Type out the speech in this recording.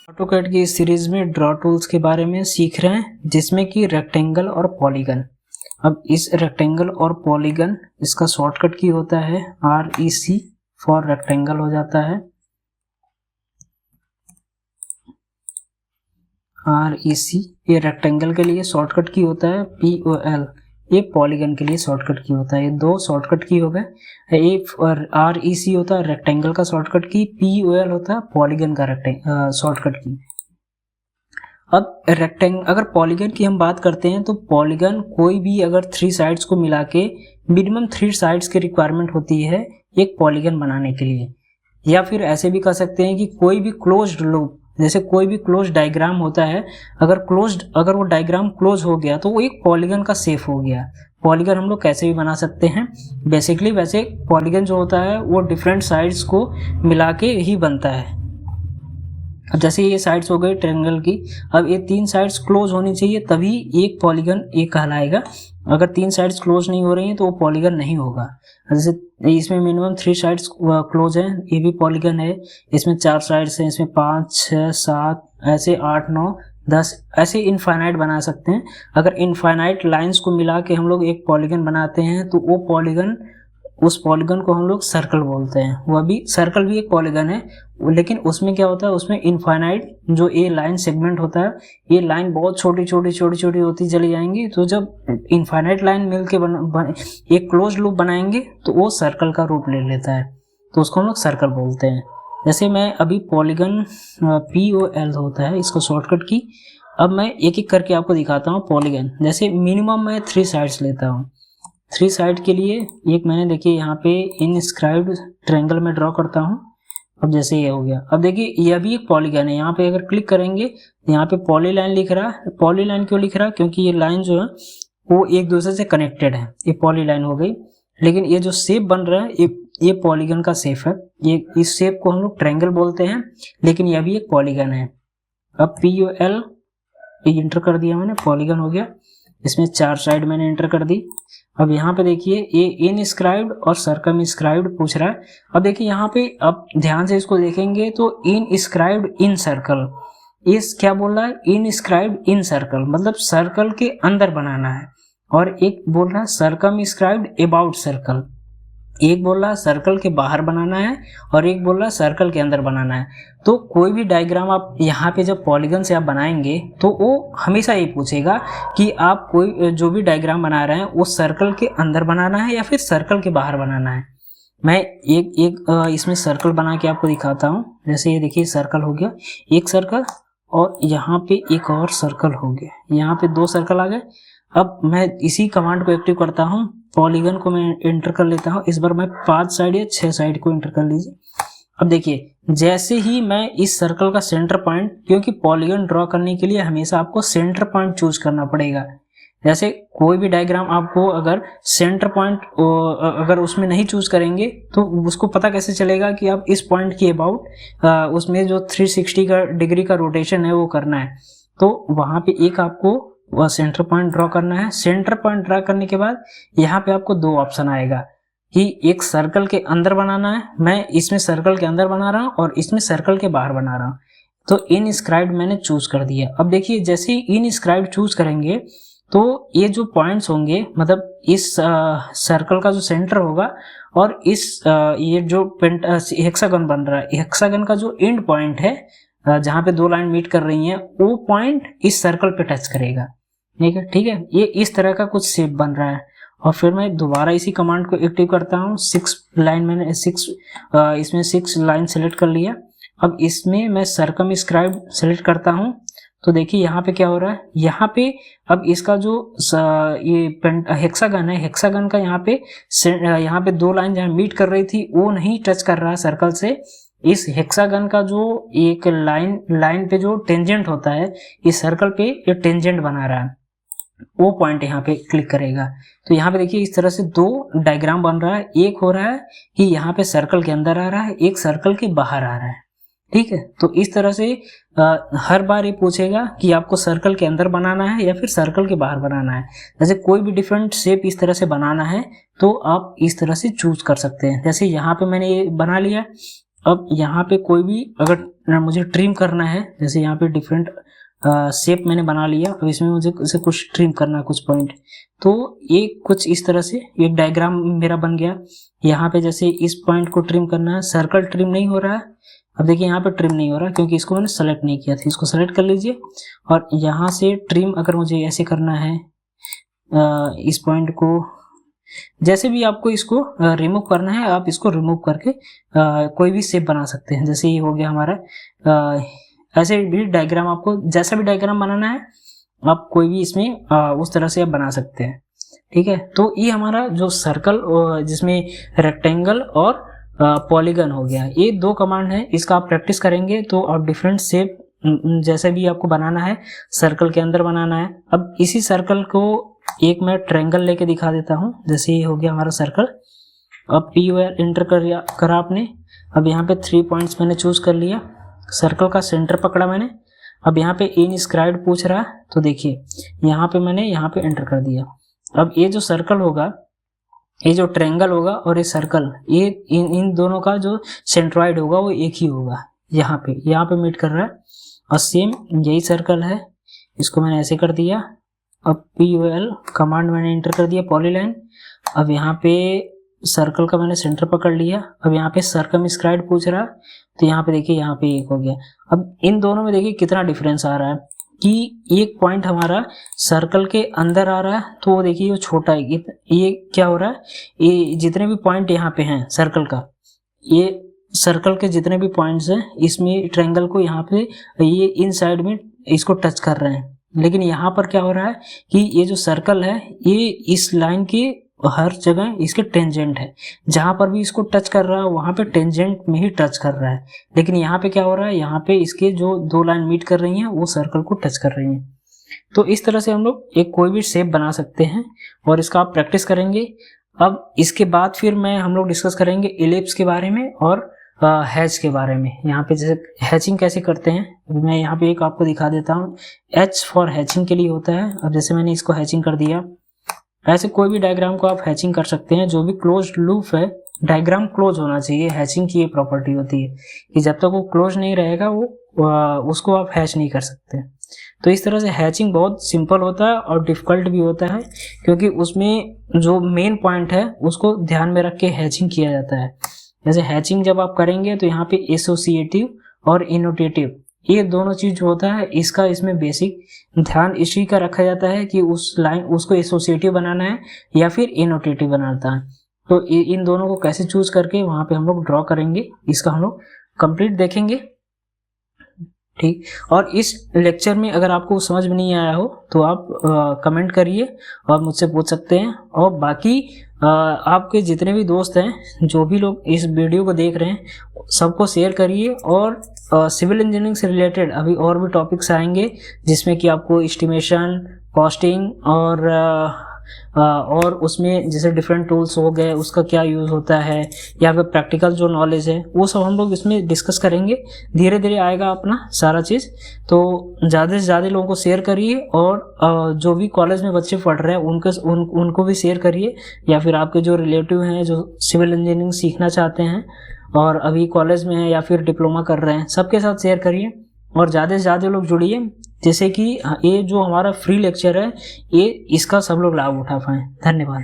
AutoCAD की इस series में ड्रॉ टूल्स के बारे में सीख रहे हैं, जिसमें कि रेक्टेंगल और पॉलीगन। अब इस रेक्टेंगल और पॉलीगन इसका शॉर्टकट की होता है REC फॉर रेक्टेंगल हो जाता है, REC ये रेक्टेंगल के लिए शॉर्टकट की होता है, POL ये पॉलीगन के लिए शॉर्टकट की होता है। ये दो शॉर्टकट की हो गए। एक REC होता है रेक्टेंगल का शॉर्टकट की, POL होता है पॉलीगन का शॉर्टकट की। अब अगर पॉलीगन की हम बात करते हैं तो पॉलीगन कोई भी अगर 3 साइड्स को मिला के मिनिमम 3 साइड्स की रिक्वायरमेंट होती है एक पॉलीगन बनाने के लिए। या फिर ऐसे भी कह सकते हैं कि कोई भी क्लोज्ड लूप, जैसे कोई भी क्लोज डायग्राम होता है, अगर वो डायग्राम क्लोज हो गया तो वो एक पॉलीगन का शेप हो गया। पॉलीगन हम लोग कैसे भी बना सकते हैं बेसिकली। वैसे पॉलीगन जो होता है वो डिफरेंट साइड्स को मिला के ही बनता है। अब जैसे ये साइड्स हो गई ट्रायंगल की, अब ये 3 साइड्स क्लोज होनी चाहिए तभी एक पॉलीगन एक कहलाएगा। अगर 3 साइड्स क्लोज नहीं हो रही हैं तो वो पॉलीगन नहीं होगा। जैसे इसमें मिनिमम 3 साइड्स क्लोज हैं, ये भी पॉलीगन है। इसमें 4 साइड्स हैं, इसमें 5, 6, 7 ऐसे 8, 9, 10 ऐसे इनफाइनाइट बना सकते हैं। अगर इनफाइनाइट लाइंस को मिला के हम लोग एक पॉलीगन बनाते हैं तो वो पॉलीगन, उस पॉलीगन को हम लोग सर्कल बोलते हैं। वह भी सर्कल भी एक पॉलीगन है, लेकिन उसमें क्या होता है, उसमें इनफाइनाइट जो ये लाइन सेगमेंट होता है, ये लाइन बहुत छोटी छोटी होती चली जाएंगी। तो जब इनफाइनाइट लाइन मिलके एक क्लोज लूप बनाएंगे तो वो सर्कल का रूप ले लेता है, तो उसको हम लोग सर्कल बोलते हैं। जैसे मैं अभी पॉलीगन POL होता है इसको शॉर्टकट की। अब मैं एक एक करके आपको दिखाता हूँ पॉलीगन। जैसे मिनिमम मैं 3 साइड्स लेता हूँ। 3 साइड के लिए एक मैंने देखिए यहाँ पे इनस्क्राइब्ड ट्रायंगल में ड्रॉ करता हूँ। अब जैसे ये हो गया, अब देखिए यह भी एक पॉलीगन है। यहाँ पे अगर क्लिक करेंगे यहाँ पे पॉलीलाइन लिख रहा है। पॉलीलाइन क्यों लिख रहा है? क्योंकि ये लाइन जो है वो एक दूसरे से कनेक्टेड है, ये पॉलीलाइन हो गई। लेकिन ये जो शेप बन रहा है ये पॉलीगन का शेप है। ये इस शेप को हम लोग ट्रायंगल बोलते हैं, लेकिन यह भी एक पॉलीगन है। अब POL इंटर कर दिया मैंने, पॉलीगन हो गया। इसमें 4 साइड मैंने इंटर कर दी। अब यहाँ पे देखिए ये इनस्क्राइब्ड और सर्कमस्क्राइब्ड पूछ रहा है। अब देखिए यहाँ पे अब ध्यान से इसको देखेंगे तो इनस्क्राइब्ड इन सर्कल, इस क्या बोल रहा है, इनस्क्राइब्ड इन सर्कल मतलब सर्कल के अंदर बनाना है। और एक बोल रहा है सर्कमस्क्राइब्ड अबाउट सर्कल, एक बोल रहा है सर्कल के बाहर बनाना है और एक बोल रहा है सर्कल के अंदर बनाना है। तो कोई भी डायग्राम आप यहाँ पे जब पॉलीगन से आप बनाएंगे तो वो हमेशा ये पूछेगा कि आप कोई जो भी डायग्राम बना रहे हैं वो सर्कल के अंदर बनाना है या फिर सर्कल के बाहर बनाना है। मैं एक इसमें सर्कल बना के आपको दिखाता हूँ। जैसे ये देखिए सर्कल हो गया, एक सर्कल, और यहाँ पे एक और सर्कल हो गया, यहाँ पे 2 सर्कल आ गए। अब मैं इसी कमांड को एक्टिव करता हूँ, पॉलीगन को मैं इंटर कर लेता हूँ। इस बार मैं 5 साइड या 6 साइड को इंटर कर लीजिए। अब देखिए जैसे ही मैं इस सर्कल का सेंटर पॉइंट, क्योंकि पॉलीगन ड्रॉ करने के लिए हमेशा आपको सेंटर पॉइंट चूज करना पड़ेगा। जैसे कोई भी डायग्राम आपको अगर सेंटर पॉइंट अगर उसमें नहीं चूज करेंगे तो उसको पता कैसे चलेगा कि आप इस पॉइंट के अबाउट उसमें जो 360 का डिग्री का रोटेशन है वो करना है। तो वहां पे एक आपको वह सेंटर पॉइंट ड्रॉ करना है। सेंटर पॉइंट ड्रॉ करने के बाद यहाँ पे आपको 2 ऑप्शन आएगा कि एक सर्कल के अंदर बनाना है, मैं इसमें सर्कल के अंदर बना रहा हूँ और इसमें सर्कल के बाहर बना रहा हूँ। तो इनस्क्राइब्ड मैंने चूज कर दिया। अब देखिए जैसे ही इनस्क्राइब्ड चूज करेंगे तो ये जो पॉइंट्स होंगे, मतलब इस सर्कल का जो सेंटर होगा और इस ये जो हेक्सागन बन रहा है, हेक्सागन का जो एंड पॉइंट है जहाँ पे 2 लाइन मीट कर रही हैं, वो पॉइंट इस सर्कल पे टच करेगा। ठीक है, ये इस तरह का कुछ शेप बन रहा है। और फिर मैं दोबारा इसी कमांड को एक्टिव करता हूँ। 6 लाइन मैंने इसमें 6 लाइन सेलेक्ट कर लिया। अब इसमें मैं सर्कमस्क्राइब सेलेक्ट करता हूँ। तो देखिए यहाँ पे क्या हो रहा है, यहाँ पे अब इसका जो ये हेक्सागन है, हेक्सागन का यहाँ पे 2 लाइन जहाँ मीट कर रही थी वो नहीं टच कर रहा है सर्कल से। इस हेक्सागन का जो एक लाइन पे जो टेंजेंट होता है, इस सर्कल पे ये टेंजेंट बना रहा है, वो पॉइंट यहाँ पे क्लिक करेगा। तो यहाँ पे देखिए इस तरह से 2 डायग्राम बन रहा है। एक हो रहा है कि यहाँ पे सर्कल के अंदर आ रहा है, एक सर्कल के बाहर आ रहा है। ठीक है, तो इस तरह से हर बार ये पूछेगा कि आपको सर्कल के अंदर बनाना है या फिर सर्कल के बाहर बनाना है। जैसे कोई भी डिफरेंट शेप इस तरह से बनाना है तो आप इस तरह से चूज कर सकते हैं। जैसे यहाँ पे मैंने ये बना लिया। अब यहाँ पे कोई भी अगर मुझे ट्रिम करना है, जैसे यहाँ पे डिफरेंट शेप मैंने बना लिया, अब इसमें मुझे इसे कुछ ट्रिम करना है, कुछ पॉइंट, तो ये कुछ इस तरह से एक डायग्राम मेरा बन गया। यहाँ पे जैसे इस पॉइंट को ट्रिम करना है, सर्कल ट्रिम नहीं हो रहा है। अब देखिए यहाँ पे ट्रिम नहीं हो रहा क्योंकि इसको मैंने सेलेक्ट नहीं किया था, इसको सेलेक्ट कर लीजिए। और यहाँ से ट्रिम अगर मुझे ऐसे करना है इस पॉइंट को, जैसे भी आपको इसको रिमूव करना है आप इसको रिमूव करके कोई भी शेप बना सकते हैं। जैसे ये हो गया हमारा, ऐसे भी डायग्राम आपको जैसा भी डायग्राम बनाना है आप कोई भी इसमें उस तरह से आप बना सकते हैं। ठीक है, तो ये हमारा जो सर्कल जिसमें रेक्टेंगल और पॉलीगन हो गया, ये 2 कमांड है। इसका आप प्रैक्टिस करेंगे तो आप डिफरेंट शेप जैसे भी आपको बनाना है सर्कल के अंदर बनाना है। अब इसी सर्कल को एक मैं ट्रायंगल लेके दिखा देता हूँ। जैसे ये हो गया हमारा सर्कल, अब POL इंटर करा आपने। अब यहाँ पे 3 पॉइंट्स मैंने चूज कर लिया, सर्कल का सेंटर पकड़ा मैंने। अब यहाँ पे इनस्क्राइब्ड पूछ रहा है तो देखिए यहाँ पे मैंने यहाँ पे एंटर कर दिया। अब ये जो सर्कल होगा, ये जो ट्रायंगल होगा और ये सर्कल, ये इन दोनों का जो सेंट्रॉइड होगा वो एक ही होगा। यहाँ पे मीट कर रहा है। और सेम यही सर्कल है, इसको मैंने ऐसे कर दिया। अब POL कमांड मैंने एंटर कर दिया, पॉलीलाइन। अब यहाँ पे सर्कल का मैंने सेंटर पकड़ लिया। अब यहाँ पे सर्कमस्क्राइब्ड पूछ रहा है तो यहाँ पे देखिए यहाँ पे एक हो गया। अब इन दोनों में देखिए कितना डिफरेंस आ रहा है कि एक पॉइंट हमारा सर्कल के अंदर आ रहा है तो वो देखिए वो छोटा है। ये क्या हो रहा है, ये जितने भी पॉइंट यहाँ पे हैं सर्कल का, ये सर्कल के जितने भी पॉइंट्स हैं इसमें ट्रायंगल को यहाँ पे ये इन साइड में इसको टच कर रहे हैं। लेकिन यहाँ पर क्या हो रहा है कि ये जो सर्कल है ये इस लाइन के हर जगह इसके टेंजेंट है, जहां पर भी इसको टच कर रहा है वहां पे टेंजेंट में ही टच कर रहा है। लेकिन यहाँ पे क्या हो रहा है, यहाँ पे इसके जो 2 लाइन मीट कर रही हैं वो सर्कल को टच कर रही हैं। तो इस तरह से हम लोग एक कोई भी शेप बना सकते हैं और इसका आप प्रैक्टिस करेंगे। अब इसके बाद फिर हम लोग डिस्कस करेंगे इलिप्स के बारे में और हैच के बारे में। यहाँ पे जैसे हैचिंग कैसे करते हैं मैं यहाँ पे एक आपको दिखा देता हूँ। H फॉर हैचिंग के लिए होता है। अब जैसे मैंने इसको हैचिंग कर दिया, ऐसे कोई भी डायग्राम को आप हैचिंग कर सकते हैं। जो भी क्लोज लूप है, डायग्राम क्लोज होना चाहिए। हैचिंग की ये प्रॉपर्टी होती है कि जब तक वो क्लोज नहीं रहेगा वो उसको आप हैच नहीं कर सकते। तो इस तरह से हैचिंग बहुत सिंपल होता है और डिफिकल्ट भी होता है, क्योंकि उसमें जो मेन पॉइंट है उसको ध्यान में रख के हैचिंग किया जाता है। जैसे हैचिंग जब आप करेंगे तो यहाँ पे एसोसिएटिव और इनोटेटिव, ये दोनों चीज जो होता है इसका इसमें बेसिक ध्यान इसी का रखा जाता है कि उस लाइन उसको एसोसिएटिव बनाना है या फिर इनोटेटिव बनाता है। तो इन दोनों को कैसे चूज करके वहां पे हम लोग ड्रॉ करेंगे, इसका हम लोग कंप्लीट देखेंगे। ठीक, और इस लेक्चर में अगर आपको समझ में नहीं आया हो तो आप कमेंट करिए और मुझसे पूछ सकते हैं। और बाकी आपके जितने भी दोस्त हैं, जो भी लोग इस वीडियो को देख रहे हैं, सबको शेयर करिए। और सिविल इंजीनियरिंग से रिलेटेड अभी और भी टॉपिक्स आएंगे जिसमें कि आपको एस्टिमेशन, कॉस्टिंग और उसमें जैसे डिफरेंट टूल्स हो गए उसका क्या यूज़ होता है, या फिर प्रैक्टिकल जो नॉलेज है वो सब हम लोग इसमें डिस्कस करेंगे। धीरे धीरे आएगा अपना सारा चीज़। तो ज़्यादा से ज़्यादा लोगों को शेयर करिए और जो भी कॉलेज में बच्चे पढ़ रहे हैं उनको भी शेयर करिए, या फिर आपके जो रिलेटिव हैं जो सिविल इंजीनियरिंग सीखना चाहते हैं और अभी कॉलेज में हैं या फिर डिप्लोमा कर रहे हैं, सबके साथ शेयर करिए और ज़्यादा से ज़्यादा लोग जुड़िए, जैसे कि ये जो हमारा फ्री लेक्चर है ये इसका सब लोग लाभ उठा पाएँ। धन्यवाद।